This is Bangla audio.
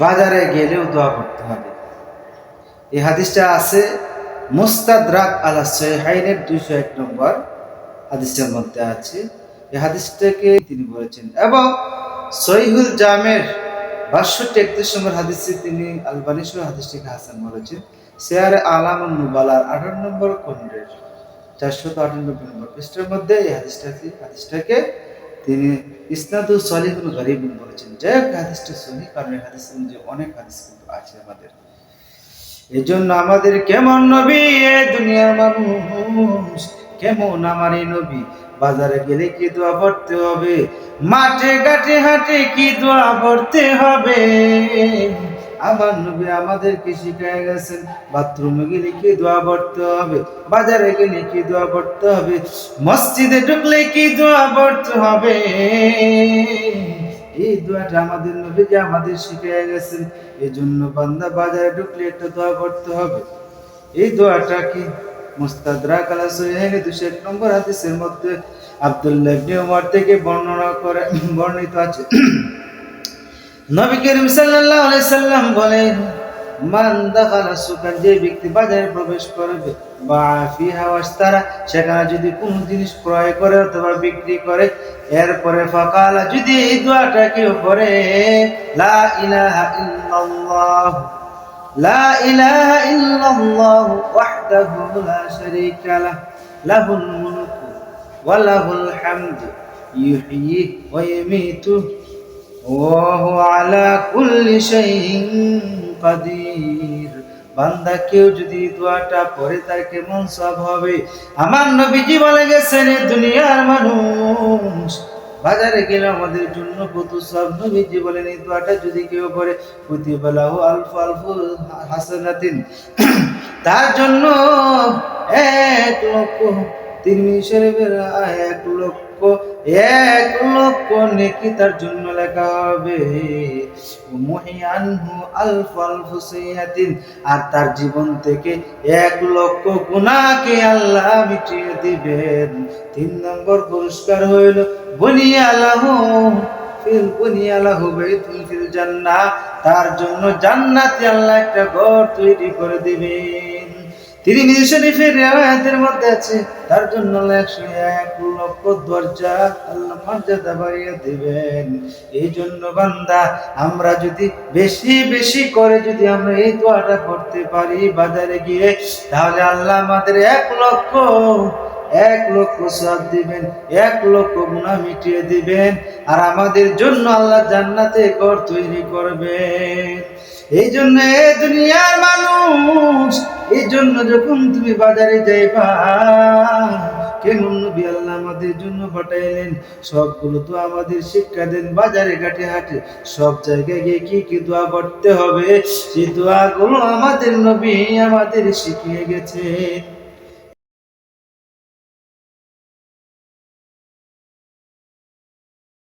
বাজারে গেলেও দোয়া করতে হবে। এই হাদিসটা আছে মুস্তাদরাক আলা সাহিহাইনের 201 নম্বর হাদিসের মধ্যে আছে। এই হাদিসটাকে তিনি বলেছেন এবং সহিহুল জামের 6231 নম্বর হাদিসে তিনি আলবানী সহ হাদিসটিকে হাসান বলেছেন। সিয়ার আলামুন নুবালার 18 নম্বর খণ্ডের 498 নম্বর পৃষ্ঠার মধ্যে এই হাদিসটাকে তিনি ইসনাদু সলিহুন গরীবুন বলেছেন। যাই হোক, হাদিসটা সহিহ, কারণ এই হাদিসের মধ্যে অনেক হাদিস কিন্তু আছে আমাদের। এই জন্য আমাদের কেমন নবী, এই দুনিয়ার মানুষ কেমন আমার এই নবী, বাজারে গেলে কি দোয়া পড়তে হবে, মাঠে ঘাটে হাটে কি দোয়া পড়তে হবে, আমার নবী আমাদেরকে শিখিয়ে গেছেন। বাথরুমে গেলে কি দোয়া পড়তে হবে, বাজারে গেলে কি দোয়া পড়তে হবে, মসজিদে ঢুকলে কি দোয়া পড়তে হবে, এই দোয়াটা আমাদের নবীজি আমাদের শিখিয়ে গেছেন। এই জন্য বান্দা বাজারে ঢুকলে একটা দোয়া পড়তে হবে। এই দোয়াটা কি মুস্তাদরাক আলা সাহিহাইন 201 নম্বর হাদিসের মধ্যে আব্দুল্লাহ ইবনে উমর থেকে বর্ণিত আছে। নবী করিম সাল্লাল্লাহু আলাইহি সাল্লাম বলেন, মান দাখালা সুকান, যে ব্যক্তি বাজারে প্রবেশ করবে, বা ফিহা ওয়াস্তারা, সেখানে যদি কোনো জিনিস ক্রয় করে অথবা বিক্রি করে, এরপরে ফাকালা, যদি এই দোয়াটা কেউ পড়ে, লা ইলাহা ইল্লাল্লাহ লা ইলাহা ইল্লাল্লাহ ওয়াহদাহু লা শারীকা লাহ, লাহুল মুলকু ওয়া লাহুল হামদু, ইউহয়ী ওয়া ইউমীতু ওয়া হুয়া আলা কুল্লি শাইইন কাদির। বান্দা কেউ যদি দোয়াটা পড়ে তার কেমন সওয়াব হবে। আমার নবীজি বলে গেছেন, এই দুনিয়ার মানুষ বাজারে গেলে আমাদের জন্য কত সওয়াব। নবীজি বলেন, এই দোয়াটা যদি কেউ পড়ে, কুতিবা লাহু আলফু হাসানাতিন, তার জন্য 1,00,000, তিরমিজি শরীফের 1,00,000 নেকি তার জন্য লেখা হবে। মুহিয়ানহু আলফু সাইয়াতিন, আর তার জীবন থেকে 1,00,000 গুনাহকে আল্লাহ মিটিয়ে দিবেন। 3 নম্বর পুরস্কার হইল বুনিয়ালাহু বাইতুন ফিল জান্নাহ, তার জন্য জান্নাতে আল্লাহ একটা ঘর তৈরি করে দিবেন। তিরমিজি শরীফের riwayat-এর মধ্যে আছে, তার জন্য 1,00,000 দরজা আল্লাহ মর্যাদা বাড়িয়ে দিবেন। এই জন্য বান্দা, আমরা যদি বেশি বেশি করে যদি আমরা এই দোয়াটা পড়তে পারি বাজারে গিয়ে, তাহলে আল্লাহ আমাদের 1,00,000 সওয়াব দিবেন, 1,00,000 গুনাহ মিটিয়ে দিবেন, আর আমাদের জন্য আল্লাহ জান্নাতে ঘর তৈরি করবেন। এই জন্য এই দুনিয়ার মানুষ, এই জন্য যখন তুমি বাজারে যাইবা, কেমন নবী আল্লাহ আমাদের জন্য পাঠাইলেন, সবগুলো তো আমাদের শিক্ষা দেন। বাজারে ঘাটে হাটে সব জায়গায় গিয়ে কি কি দোয়া পড়তে হবে, সেই দোয়াগুলো আমাদের নবী আমাদের শিখিয়ে গেছে।